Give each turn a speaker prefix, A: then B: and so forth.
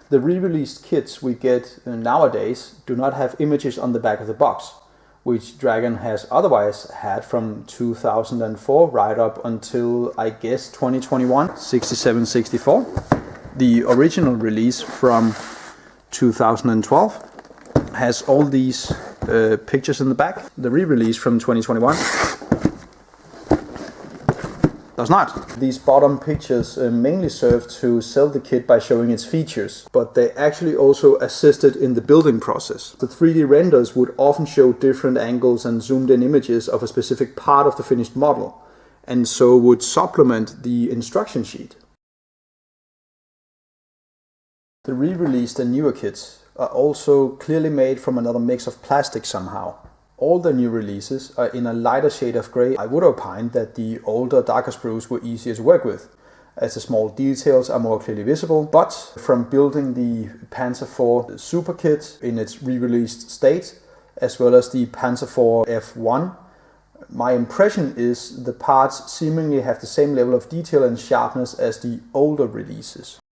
A: The re-released kits we get nowadays do not have images on the back of the box, which Dragon has otherwise had from 2004 right up until, I guess, 2021, 6764. The original release from 2012 has all these pictures in the back. The re-release from 2021 does not. These bottom pictures mainly serve to sell the kit by showing its features, but they actually also assisted in the building process. The 3D renders would often show different angles and zoomed in images of a specific part of the finished model, and so would supplement the instruction sheet. The re-released and newer kits are also clearly made from another mix of plastic somehow. All the new releases are in a lighter shade of grey. I would opine that the older, darker sprues were easier to work with, as the small details are more clearly visible. But from building the Panzer IV Super Kit in its re-released state, as well as the Panzer IV F1, my impression is the parts seemingly have the same level of detail and sharpness as the older releases.